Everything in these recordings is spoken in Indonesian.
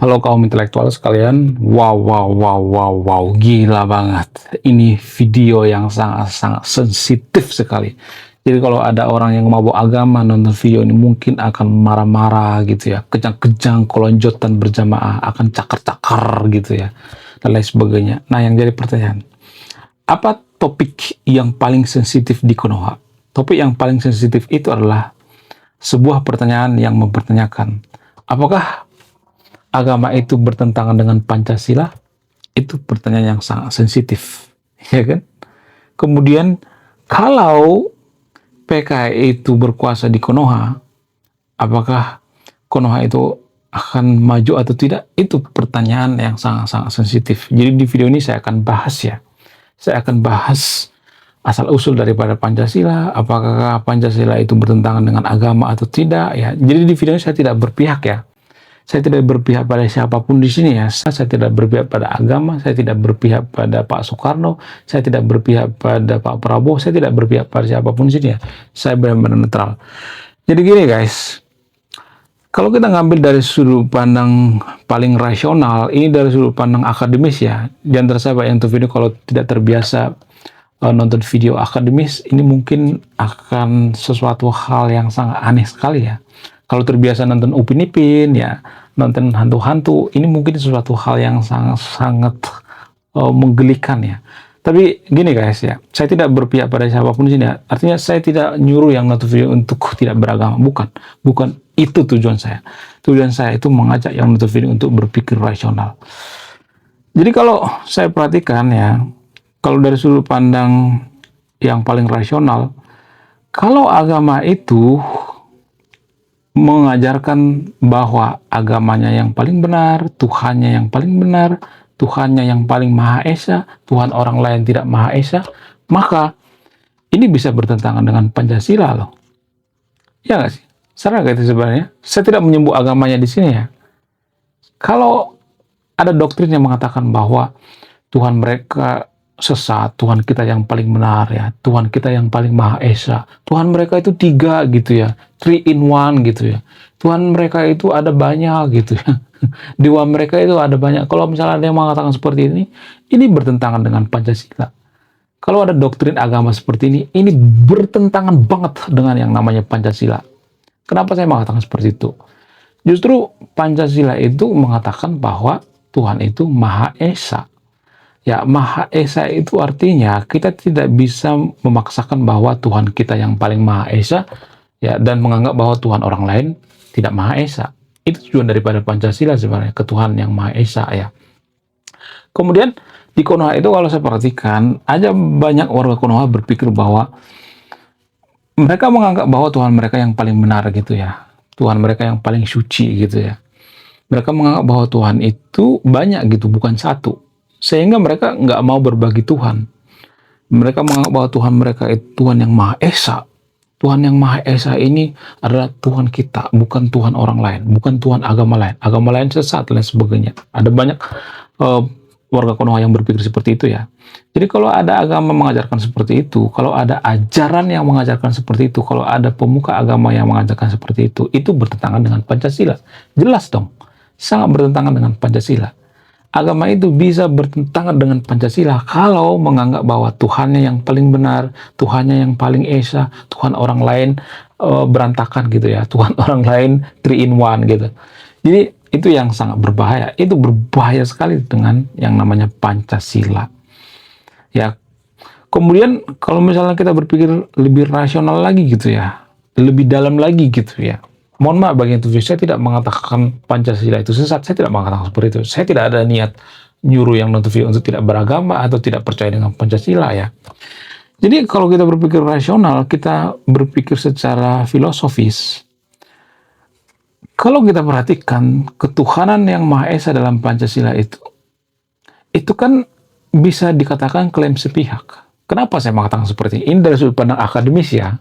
Halo kaum intelektual sekalian, wow, gila banget. Ini video yang sangat-sangat sensitif sekali. Jadi kalau ada orang yang mabuk agama nonton video ini mungkin akan marah-marah gitu ya, kejang-kejang, kelonjotan berjamaah, akan cakar-cakar gitu ya, dan lain sebagainya. Nah yang jadi pertanyaan, apa topik yang paling sensitif di Konoha? Topik yang paling sensitif itu adalah sebuah pertanyaan yang mempertanyakan, apakah agama itu bertentangan dengan Pancasila? Itu pertanyaan yang sangat sensitif, ya kan? Kemudian kalau PKI itu berkuasa di Konoha, apakah Konoha itu akan maju atau tidak? Itu pertanyaan yang sangat-sangat sensitif. Jadi di video ini saya akan bahas ya. Saya akan bahas asal-usul daripada Pancasila, apakah Pancasila itu bertentangan dengan agama atau tidak ya. Jadi di video ini saya tidak berpihak ya. Saya tidak berpihak pada siapapun di sini ya. Saya tidak berpihak pada agama, saya tidak berpihak pada Pak Soekarno, saya tidak berpihak pada Pak Prabowo, saya tidak berpihak pada siapapun di sini ya. Saya benar-benar netral. Jadi gini guys, kalau kita ngambil dari sudut pandang paling rasional, ini dari sudut pandang akademis ya. Di antara saya yang nonton video kalau tidak terbiasa nonton video akademis, ini mungkin akan sesuatu hal yang sangat aneh sekali ya. Kalau terbiasa nonton Upin Ipin ya, nonton hantu-hantu, ini mungkin sesuatu hal yang sangat menggelikan ya. Tapi gini guys ya, saya tidak berpihak pada siapapun di sini ya. Artinya saya tidak nyuruh yang nonton video untuk tidak beragama, bukan itu tujuan saya. Tujuan saya itu mengajak yang nonton video untuk berpikir rasional. Jadi kalau saya perhatikan ya, kalau dari sudut pandang yang paling rasional, kalau agama itu mengajarkan bahwa agamanya yang paling benar, Tuhannya yang paling benar, Tuhannya yang paling Maha Esa, Tuhan orang lain tidak Maha Esa, maka ini bisa bertentangan dengan Pancasila loh. Ya nggak sih? Salah nggak itu sebenarnya? Saya tidak menyebut agamanya di sini ya. Kalau ada doktrin yang mengatakan bahwa Tuhan mereka sesat, Tuhan kita yang paling benar ya, Tuhan kita yang paling Maha Esa, Tuhan mereka itu 3 gitu ya, 3 in 1 gitu ya, Tuhan mereka itu ada banyak gitu ya, dewa mereka itu ada banyak. Kalau misalnya ada yang mengatakan seperti ini bertentangan dengan Pancasila. Kalau ada doktrin agama seperti ini bertentangan banget dengan yang namanya Pancasila. Kenapa saya mengatakan seperti itu? Justru Pancasila itu mengatakan bahwa Tuhan itu Maha Esa. Ya, Maha Esa itu artinya kita tidak bisa memaksakan bahwa Tuhan kita yang paling Maha Esa ya, dan menganggap bahwa Tuhan orang lain tidak Maha Esa. Itu tujuan daripada Pancasila sebenarnya, ke Tuhan yang Maha Esa ya. Kemudian di Konoha itu kalau saya perhatikan, ada banyak warga Konoha berpikir bahwa mereka menganggap bahwa Tuhan mereka yang paling benar gitu ya. Tuhan mereka yang paling suci gitu ya. Mereka menganggap bahwa Tuhan itu banyak gitu, bukan satu. Sehingga mereka nggak mau berbagi Tuhan. Mereka menganggap bahwa Tuhan mereka itu Tuhan yang Maha Esa. Tuhan yang Maha Esa ini adalah Tuhan kita, bukan Tuhan orang lain, bukan Tuhan agama lain. Agama lain sesat dan sebagainya. Ada banyak warga Konoha yang berpikir seperti itu ya. Jadi kalau ada agama mengajarkan seperti itu, kalau ada ajaran yang mengajarkan seperti itu, kalau ada pemuka agama yang mengajarkan seperti itu bertentangan dengan Pancasila. Jelas dong, sangat bertentangan dengan Pancasila. Agama itu bisa bertentangan dengan Pancasila kalau menganggap bahwa Tuhannya yang paling benar, Tuhannya yang paling esa, Tuhan orang lain berantakan gitu ya, Tuhan orang lain 3 in 1 gitu. Jadi itu yang sangat berbahaya, itu berbahaya sekali dengan yang namanya Pancasila. Ya, kemudian kalau misalnya kita berpikir lebih rasional lagi gitu ya, lebih dalam lagi gitu ya. Mohon maaf bagi yang saya tidak mengatakan Pancasila itu sesat, saya tidak mengatakan seperti itu. Saya tidak ada niat nyuruh yang nonton video untuk tidak beragama atau tidak percaya dengan Pancasila ya. Jadi kalau kita berpikir rasional, kita berpikir secara filosofis, kalau kita perhatikan ketuhanan yang Maha Esa dalam Pancasila itu kan bisa dikatakan klaim sepihak. Kenapa saya mengatakan seperti ini? Ini dari sudut pandang akademis ya.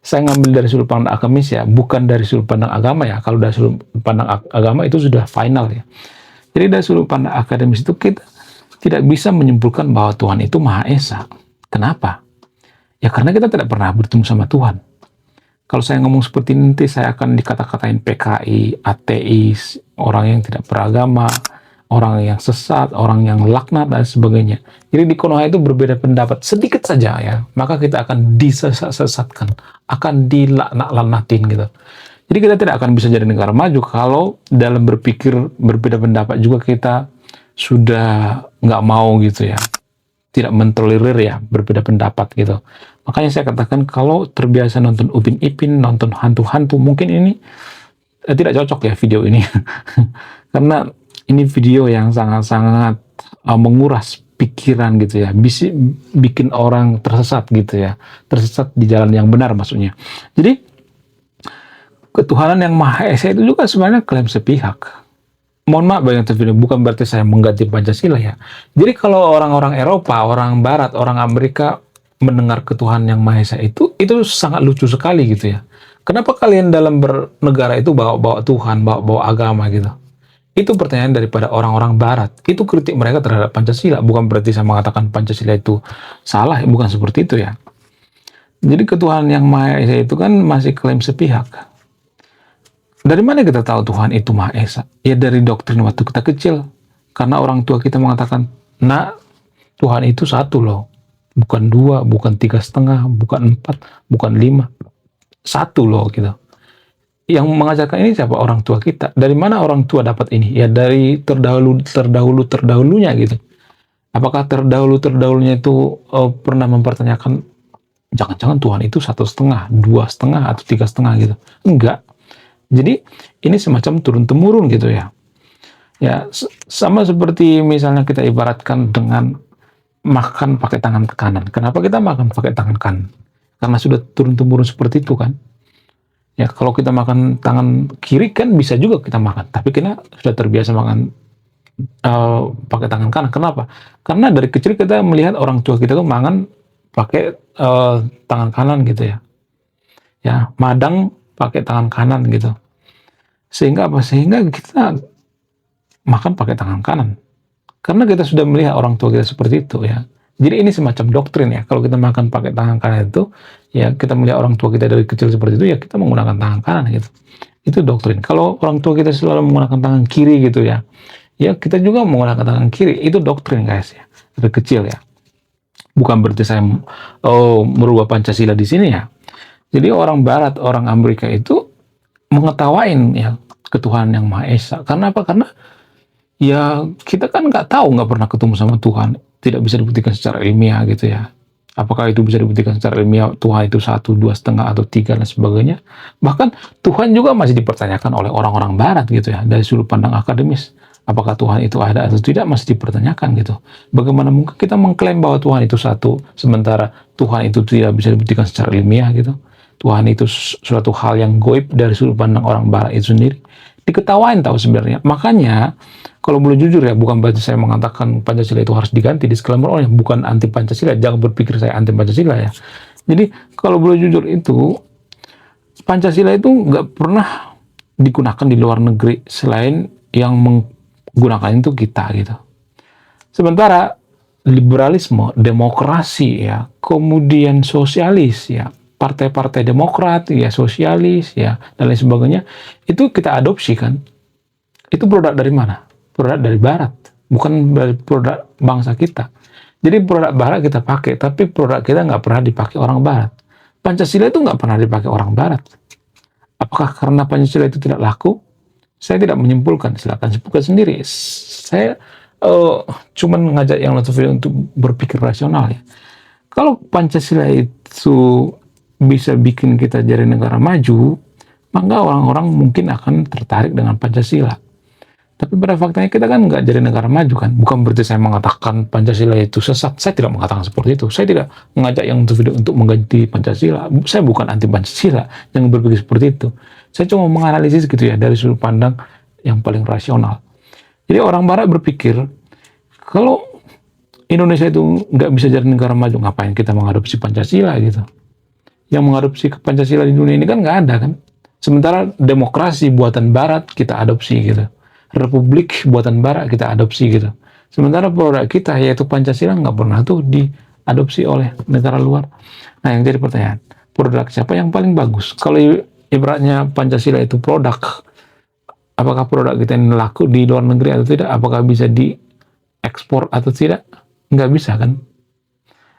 Saya ngambil dari sudut pandang akademis ya, bukan dari sudut pandang agama ya. Kalau dari sudut pandang agama itu sudah final ya. Jadi dari sudut pandang akademis itu kita tidak bisa menyimpulkan bahwa Tuhan itu Maha Esa. Kenapa? Ya karena kita tidak pernah bertemu sama Tuhan. Kalau saya ngomong seperti ini, nanti saya akan dikata-katain PKI, ateis, orang yang tidak beragama, orang yang sesat, orang yang laknat, dan sebagainya. Jadi di Konoha itu berbeda pendapat sedikit saja ya, maka kita akan disesatkan, akan dilaknat-laknatin gitu. Jadi kita tidak akan bisa jadi negara maju kalau dalam berpikir berbeda pendapat juga kita sudah nggak mau gitu ya, tidak mentolerir ya berbeda pendapat gitu. Makanya saya katakan kalau terbiasa nonton Upin Ipin, nonton hantu-hantu, mungkin ini tidak cocok ya video ini. Karena ini video yang sangat-sangat menguras pikiran gitu ya, bisa bikin orang tersesat gitu ya, tersesat di jalan yang benar maksudnya. Jadi ketuhanan yang Maha Esa itu juga sebenarnya klaim sepihak. Mohon maaf banyak video, bukan berarti saya mengganti Pancasila ya. Jadi kalau orang-orang Eropa, orang Barat, orang Amerika mendengar ketuhanan yang Maha Esa itu sangat lucu sekali gitu ya. Kenapa kalian dalam bernegara itu bawa-bawa Tuhan, bawa-bawa agama gitu? Itu pertanyaan daripada orang-orang Barat. Itu kritik mereka terhadap Pancasila. Bukan berarti saya mengatakan Pancasila itu salah, bukan seperti itu ya. Jadi ketuhanan yang Maha Esa itu kan masih klaim sepihak. Dari mana kita tahu Tuhan itu Maha Esa? Ya dari doktrin waktu kita kecil. Karena orang tua kita mengatakan, nak, Tuhan itu satu loh. Bukan dua, bukan 3,5, bukan 4, bukan 5. Satu loh gitu. Yang mengajarkan ini siapa? Orang tua kita. Dari mana orang tua dapat ini? Ya dari terdahulunya gitu. Apakah terdahulunya itu pernah mempertanyakan, jangan-jangan Tuhan itu 1,5, 2,5, atau 3,5 gitu? Enggak. Jadi ini semacam turun-temurun gitu ya. Ya sama seperti misalnya kita ibaratkan dengan makan pakai tangan kanan. Kenapa kita makan pakai tangan kanan? Karena sudah turun-temurun seperti itu kan. Ya kalau kita makan tangan kiri kan bisa juga kita makan. Tapi kita sudah terbiasa makan pakai tangan kanan. Kenapa? Karena dari kecil kita melihat orang tua kita tuh makan pakai tangan kanan gitu ya. Ya madang pakai tangan kanan gitu. Sehingga apa? Sehingga kita makan pakai tangan kanan. Karena kita sudah melihat orang tua kita seperti itu ya. Jadi ini semacam doktrin ya. Kalau kita makan pakai tangan kanan itu, ya kita melihat orang tua kita dari kecil seperti itu, ya kita menggunakan tangan kanan gitu. Itu doktrin. Kalau orang tua kita selalu menggunakan tangan kiri gitu ya, ya kita juga menggunakan tangan kiri. Itu doktrin guys ya. Dari kecil ya. Bukan berarti saya merubah Pancasila di sini ya. Jadi orang Barat, orang Amerika itu mengetawain ya ketuhanan yang Maha Esa. Karena apa? Karena ya kita kan nggak tahu, nggak pernah ketemu sama Tuhan, tidak bisa dibuktikan secara ilmiah gitu ya. Apakah itu bisa dibuktikan secara ilmiah Tuhan itu 1, 2,5 atau 3 dan sebagainya? Bahkan Tuhan juga masih dipertanyakan oleh orang-orang Barat gitu ya, dari sudut pandang akademis. Apakah Tuhan itu ada atau tidak masih dipertanyakan gitu. Bagaimana mungkin kita mengklaim bahwa Tuhan itu satu, sementara Tuhan itu tidak bisa dibuktikan secara ilmiah gitu. Tuhan itu suatu hal yang goib dari sudut pandang orang Barat itu sendiri. Diketawain tahu sebenarnya. Makanya kalau boleh jujur ya, bukan berarti saya mengatakan Pancasila itu harus diganti. Disclaimer oleh bukan anti Pancasila. Jangan berpikir saya anti Pancasila ya. Jadi kalau boleh jujur itu, Pancasila itu nggak pernah digunakan di luar negeri selain yang menggunakan itu kita gitu. Sementara liberalisme, demokrasi ya, kemudian sosialis ya, partai-partai demokrat ya, sosialis ya, dan lain sebagainya, itu kita adopsi kan. Itu produk dari mana? Produk dari Barat, bukan dari produk bangsa kita. Jadi produk Barat kita pakai, tapi produk kita nggak pernah dipakai orang Barat. Pancasila itu nggak pernah dipakai orang Barat. Apakah karena Pancasila itu tidak laku? Saya tidak menyimpulkan, silakan simpulkan sendiri. Saya cuman ngajak yang nonton video untuk berpikir rasional ya. Kalau Pancasila itu bisa bikin kita jadi negara maju, maka orang-orang mungkin akan tertarik dengan Pancasila. Tapi pada faktanya kita kan nggak jadi negara maju kan. Bukan berarti saya mengatakan Pancasila itu sesat. Saya tidak mengatakan seperti itu. Saya tidak mengajak yang untuk video untuk mengganti Pancasila. Saya bukan anti Pancasila yang berpikir seperti itu. Saya cuma menganalisis gitu ya dari sudut pandang yang paling rasional. Jadi orang Barat berpikir kalau Indonesia itu nggak bisa jadi negara maju, ngapain kita mengadopsi Pancasila gitu. Yang mengadopsi Pancasila di dunia ini kan nggak ada kan. Sementara demokrasi buatan Barat kita adopsi gitu. Republik buatan Barat kita adopsi gitu. Sementara produk kita yaitu Pancasila nggak pernah tuh diadopsi oleh negara luar. Nah yang jadi pertanyaan, produk siapa yang paling bagus. Kalau ibaratnya Pancasila itu produk, apakah produk kita ini laku di luar negeri atau tidak, apakah bisa diekspor atau tidak, nggak bisa kan.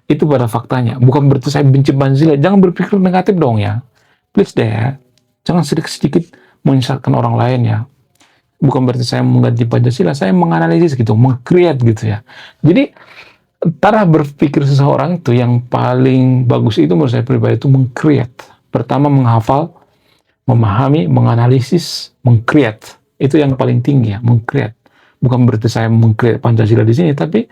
Itu pada faktanya. Bukan berarti saya benci Pancasila. Jangan berpikir negatif dong ya. Please deh ya. Jangan sedikit-sedikit menyesatkan orang lain ya. Bukan berarti saya mengganti Pancasila. Saya menganalisis gitu. Meng-create gitu ya. Jadi, cara berpikir seseorang itu yang paling bagus itu menurut saya pribadi itu meng-create. Pertama menghafal, memahami, menganalisis, meng-create. Itu yang paling tinggi ya. Meng-create. Bukan berarti saya meng-create Pancasila di sini. Tapi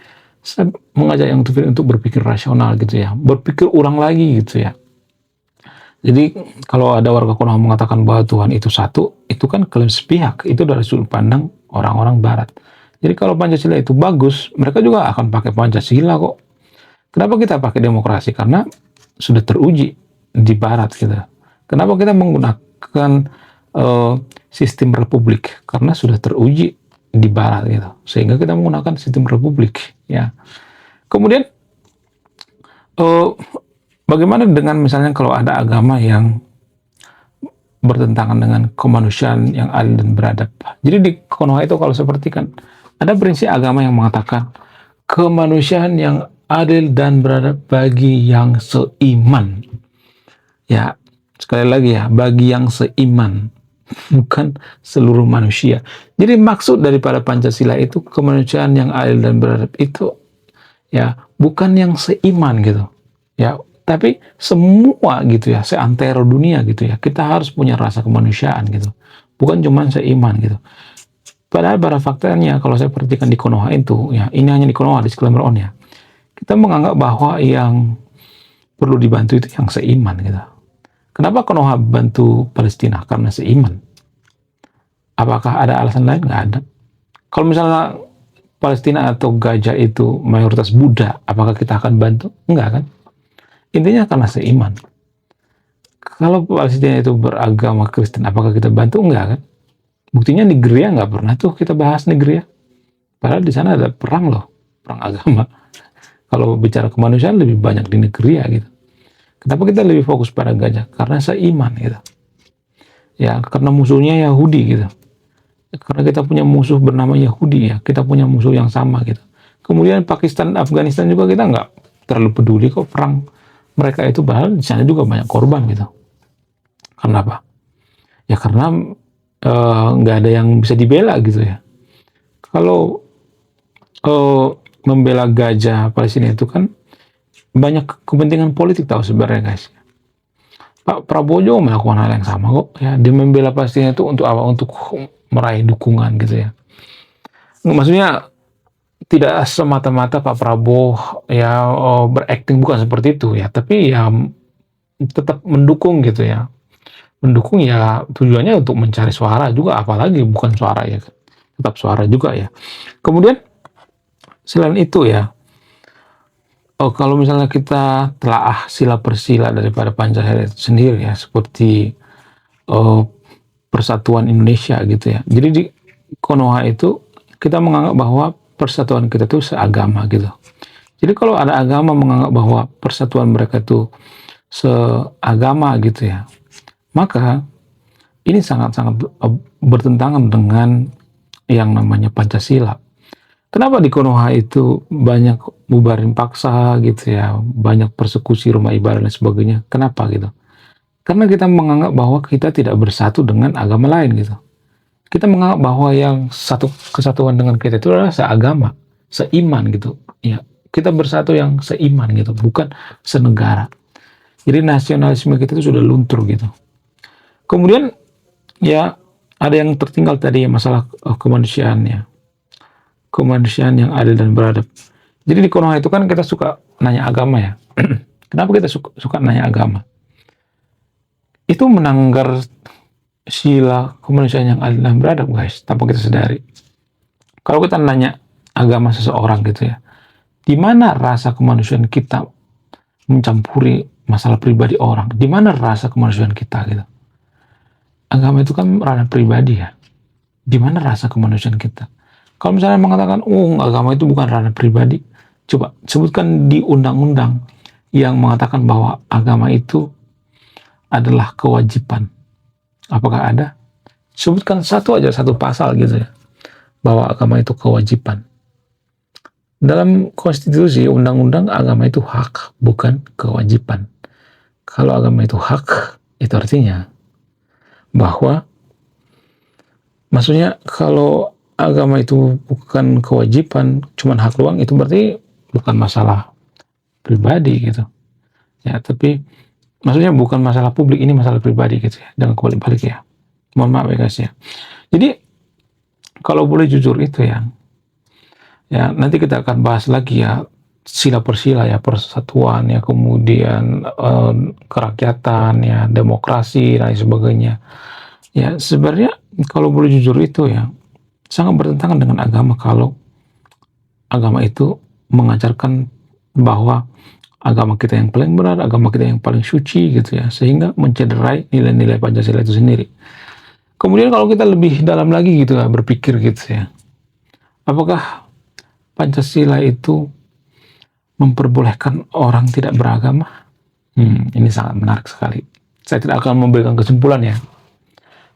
saya mengajak yang untuk berpikir rasional gitu ya, berpikir ulang lagi gitu ya. Jadi kalau ada warga Konoha mengatakan bahwa Tuhan itu satu, itu kan klaim sepihak, itu dari sudut pandang orang-orang Barat. Jadi kalau Pancasila itu bagus, mereka juga akan pakai Pancasila kok. Kenapa kita pakai demokrasi? Karena sudah teruji di Barat gitu. Kenapa kita menggunakan sistem republik? Karena sudah teruji di Barat gitu, sehingga kita menggunakan sistem republik ya. Kemudian bagaimana dengan misalnya kalau ada agama yang bertentangan dengan kemanusiaan yang adil dan beradab. Jadi di Konoha itu kalau seperti kan ada prinsip agama yang mengatakan kemanusiaan yang adil dan beradab bagi yang seiman ya. Sekali lagi ya, bagi yang seiman, bukan seluruh manusia. Jadi maksud daripada Pancasila itu kemanusiaan yang adil dan beradab itu ya, bukan yang seiman gitu ya, tapi semua gitu ya, seantero dunia gitu ya. Kita harus punya rasa kemanusiaan gitu, bukan cuma seiman gitu. Padahal pada faktanya kalau saya perhatikan di Konoha itu ya, ini hanya di Konoha, disclaimer on ya, kita menganggap bahwa yang perlu dibantu itu yang seiman gitu. Kenapa Konoha bantu Palestina? Karena seiman. Apakah ada alasan lain? Nggak ada. Kalau misalnya Palestina atau Gaza itu mayoritas Buddha, apakah kita akan bantu? Enggak kan? Intinya karena seiman. Kalau Palestina itu beragama Kristen, apakah kita bantu? Enggak kan? Buktinya Nigeria nggak pernah tuh kita bahas Nigeria. Padahal di sana ada perang loh, perang agama. Kalau bicara kemanusiaan lebih banyak di Nigeria gitu. Kenapa kita lebih fokus pada Gaza? Karena seiman gitu. Ya, karena musuhnya Yahudi gitu. Karena kita punya musuh bernama Yahudi ya, kita punya musuh yang sama gitu. Kemudian Pakistan, Afghanistan juga kita nggak terlalu peduli kok perang mereka itu, bahkan di sana juga banyak korban gitu. Kenapa? Ya karena nggak ada yang bisa dibela gitu ya. Kalau membela Gaza Palestina itu kan banyak kepentingan politik tahu sebenarnya guys. Pak Prabowo juga melakukan hal yang sama kok ya. Dia membela Palestina itu untuk apa? Untuk meraih dukungan gitu ya. Maksudnya tidak semata-mata Pak Prabowo ya berakting, bukan seperti itu ya, tapi ya tetap mendukung gitu ya. Mendukung ya tujuannya untuk mencari suara juga, apalagi bukan suara ya, tetap suara juga ya. Kemudian selain itu ya, kalau misalnya kita telaah sila persila daripada Pancasila itu sendiri ya, seperti persatuan Indonesia gitu ya. Jadi di Konoha itu kita menganggap bahwa persatuan kita itu seagama gitu. Jadi kalau ada agama menganggap bahwa persatuan mereka itu seagama gitu ya, maka ini sangat-sangat bertentangan dengan yang namanya Pancasila. Kenapa di Konoha itu banyak bubarin paksa gitu ya, banyak persekusi rumah ibadah dan sebagainya? Kenapa gitu? Karena kita menganggap bahwa kita tidak bersatu dengan agama lain gitu. Kita menganggap bahwa yang satu kesatuan dengan kita itu adalah seagama, seiman gitu. Ya, kita bersatu yang seiman gitu, bukan senegara. Jadi nasionalisme kita itu sudah luntur gitu. Kemudian ya ada yang tertinggal tadi ya, masalah kemanusiaan ya. Kemanusiaan yang adil dan beradab. Jadi di Konoha itu kan kita suka nanya agama ya. Kenapa kita suka nanya agama? Itu melanggar sila kemanusiaan yang adil dan beradab guys, tanpa kita sadari. Kalau kita nanya agama seseorang gitu ya, di mana rasa kemanusiaan kita mencampuri masalah pribadi orang? Di mana rasa kemanusiaan kita gitu? Agama itu kan ranah pribadi ya. Di mana rasa kemanusiaan kita? Kalau misalnya mengatakan, agama itu bukan ranah pribadi, coba sebutkan di undang-undang yang mengatakan bahwa agama itu adalah kewajiban. Apakah ada? Sebutkan satu pasal gitu ya, bahwa agama itu kewajiban. Dalam konstitusi, undang-undang, agama itu hak, bukan kewajiban. Kalau agama itu hak, itu artinya bahwa, maksudnya kalau agama itu bukan kewajiban, cuman hak doang, itu berarti bukan masalah pribadi gitu. Ya, tapi maksudnya bukan masalah publik, ini masalah pribadi gitu ya. Jangan kebalik-balik ya. Mohon maaf ya guys ya. Jadi kalau boleh jujur itu ya nanti kita akan bahas lagi ya, sila persila ya, persatuan ya, kemudian kerakyatan ya, demokrasi dan sebagainya. Ya sebenarnya kalau boleh jujur itu ya sangat bertentangan dengan agama kalau agama itu mengajarkan bahwa agama kita yang paling benar, agama kita yang paling suci gitu ya, sehingga mencederai nilai-nilai Pancasila itu sendiri. Kemudian kalau kita lebih dalam lagi gitu ya, berpikir gitu ya, apakah Pancasila itu memperbolehkan orang tidak beragama? Ini sangat menarik sekali. Saya tidak akan memberikan kesimpulan ya.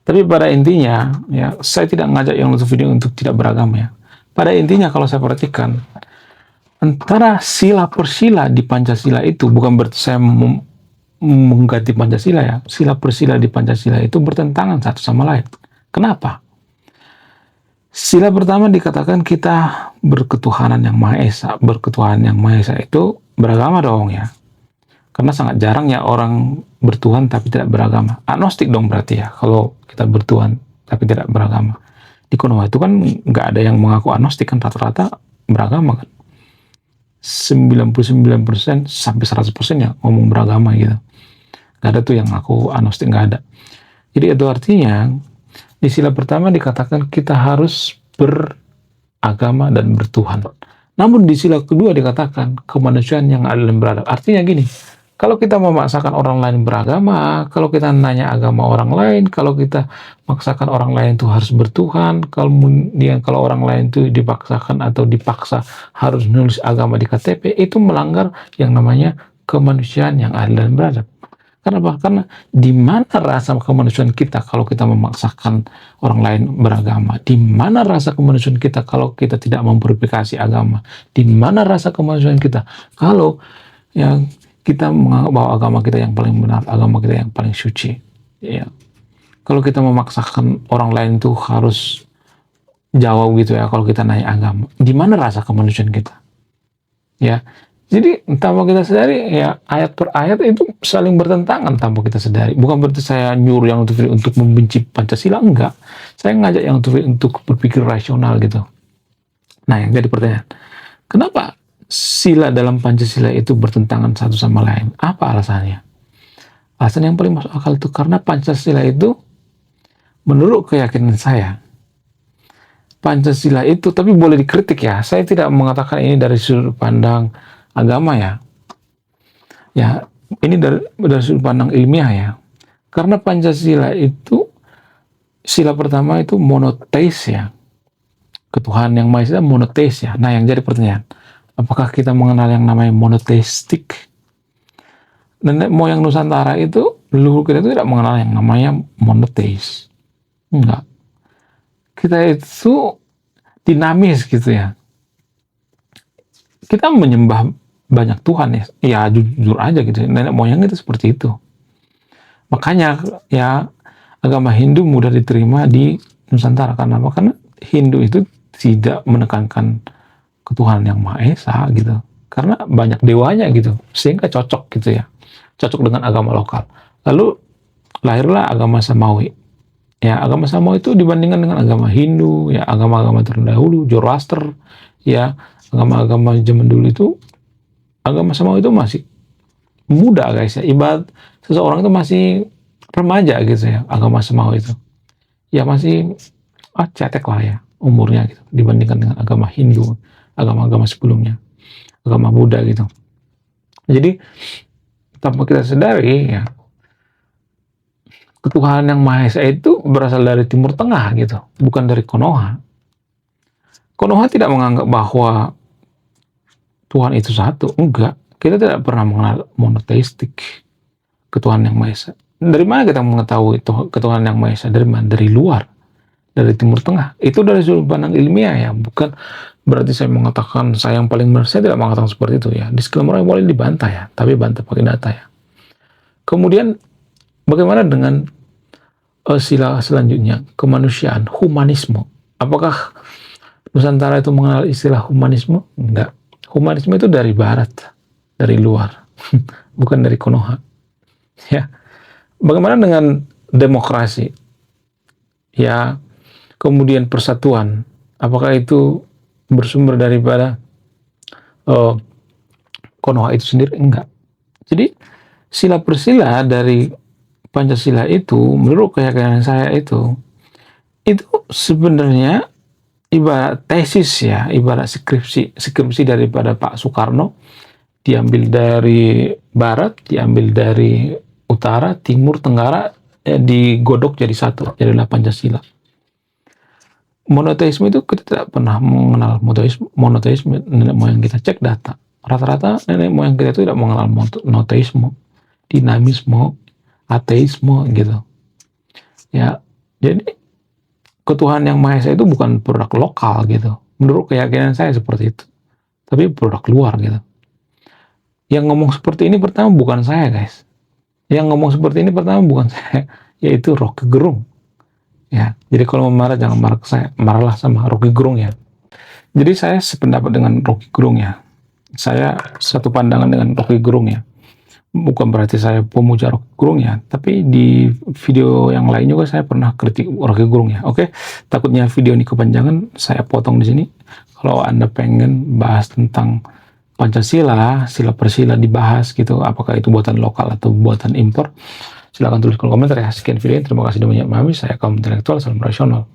Tapi pada intinya, ya, saya tidak ngajak yang nonton video untuk tidak beragama ya. Pada intinya kalau saya perhatikan, antara sila persila di Pancasila itu, bukan berarti saya mengganti Pancasila ya. Sila persila di Pancasila itu bertentangan satu sama lain. Kenapa? Sila pertama dikatakan kita berketuhanan yang Maha Esa. Berketuhanan yang Maha Esa itu beragama dong ya. Karena sangat jarang ya orang bertuhan tapi tidak beragama. Agnostik dong berarti ya, kalau kita bertuhan tapi tidak beragama. Di Konoha itu kan nggak ada yang mengaku agnostik kan, rata-rata beragama kan. 99% sampai 100% ya ngomong beragama gitu. Nggak ada tuh yang ngaku agnostik, nggak ada. Jadi itu artinya di sila pertama dikatakan kita harus beragama dan bertuhan. Namun di sila kedua dikatakan kemanusiaan yang adil dan beradab. Artinya gini, kalau kita memaksakan orang lain beragama, kalau kita nanya agama orang lain, kalau kita memaksakan orang lain itu harus bertuhan, kemudian kalau orang lain itu dipaksakan atau dipaksa harus nulis agama di KTP, itu melanggar yang namanya kemanusiaan yang adil dan beradab. Kenapa? Karena di mana rasa kemanusiaan kita kalau kita memaksakan orang lain beragama? Di mana rasa kemanusiaan kita kalau kita tidak memverifikasi agama? Di mana rasa kemanusiaan kita kalau yang kita menganggap bahwa agama kita yang paling benar, agama kita yang paling suci? Ya. Kalau kita memaksakan orang lain itu harus jawab gitu ya, kalau kita nanya agama, di mana rasa kemanusiaan kita? Ya. Jadi tanpa kita sadari ya, ayat per ayat itu saling bertentangan tanpa kita sadari. Bukan berarti saya nyuruh yang untuk membenci Pancasila, enggak. Saya ngajak yang untuk berpikir rasional gitu. Nah, yang jadi pertanyaan, kenapa sila dalam Pancasila itu bertentangan satu sama lain? Apa alasannya? Alasan yang paling masuk akal itu karena Pancasila itu, menurut keyakinan saya, Pancasila itu, tapi boleh dikritik ya, saya tidak mengatakan ini dari sudut pandang agama ya. Ya, ini dari sudut pandang ilmiah ya. Karena Pancasila itu, sila pertama itu monoteis ya. Ketuhanan yang Maha Esa monoteis ya. Nah, yang jadi pertanyaan, apakah kita mengenal yang namanya monoteistik? Nenek moyang Nusantara itu, leluhur kita itu tidak mengenal yang namanya monoteis. Enggak. Kita itu dinamis gitu ya. Kita menyembah banyak Tuhan ya. Ya jujur aja gitu. Nenek moyang itu seperti itu. Makanya ya agama Hindu mudah diterima di Nusantara. Karena apa? Karena Hindu itu tidak menekankan ketuhanan yang Maha Esa gitu. Karena banyak dewanya gitu. Sehingga cocok gitu ya. Cocok dengan agama lokal. Lalu lahirlah agama Samawi. Ya, agama Samawi itu dibandingkan dengan agama Hindu, ya agama-agama terdahulu, Zoroaster, ya agama-agama zaman dulu itu, agama Samawi itu masih muda guys ya. Ibarat seseorang itu masih remaja gitu ya, agama Samawi itu. Ya masih cetek lah ya umurnya gitu dibandingkan dengan agama Hindu, agama-agama sebelumnya, agama Buddha gitu. Jadi tanpa kita sadari ya, ketuhanan yang Maha Esa itu berasal dari Timur Tengah gitu, bukan dari Konoha. Konoha tidak menganggap bahwa Tuhan itu satu, enggak. Kita tidak pernah mengenal monoteistik, ketuhanan yang Maha Esa. Dari mana kita mengetahui ketuhanan yang Maha Esa? Dari mana? Dari luar, dari Timur Tengah. Itu dari sudut pandang ilmiah ya, bukan berarti saya mengatakan saya yang paling benar. Saya tidak mengatakan seperti itu ya. Disclaimer boleh dibantah ya, tapi bantah pakai data ya. Kemudian bagaimana dengan sila selanjutnya, kemanusiaan, humanisme? Apakah Nusantara itu mengenal istilah humanisme? Enggak. Humanisme itu dari barat, dari luar, bukan dari Konoha. Ya. Bagaimana dengan demokrasi? Ya, kemudian persatuan. Apakah itu bersumber daripada Konoha itu sendiri? Enggak. Jadi, sila persila dari Pancasila itu, menurut keyakinan saya itu sebenarnya ibarat tesis ya, ibarat skripsi daripada Pak Soekarno, diambil dari barat, diambil dari utara, timur, tenggara, digodok jadi satu, jadilah Pancasila. Monoteisme itu kita tidak pernah mengenal monoteisme, nenek moyang kita cek data. Rata-rata nenek moyang kita itu tidak mengenal monoteisme, dinamisme, ateisme gitu. Ya, jadi ketuhanan yang Maha Esa itu bukan produk lokal gitu. Menurut keyakinan saya seperti itu. Tapi produk luar gitu. Yang ngomong seperti ini pertama bukan saya, guys. Yang ngomong seperti ini pertama bukan saya, yaitu Rocky Gerung. Ya, jadi kalau mau marah jangan marah ke saya, marahlah sama Rocky Gerung ya. Jadi saya sependapat dengan Rocky Gerung ya. Saya satu pandangan dengan Rocky Gerung ya. Bukan berarti saya pemuja Rocky Gerung ya, tapi di video yang lain juga saya pernah kritik Rocky Gerung ya. Oke, takutnya video ini kepanjangan, saya potong di sini. Kalau Anda pengen bahas tentang Pancasila, sila persila dibahas gitu, apakah itu buatan lokal atau buatan impor, silakan tulis kolom komentar ya. Sekian video ini, terima kasih sudah menyimak. Saya kaum intelektual, salam rasional.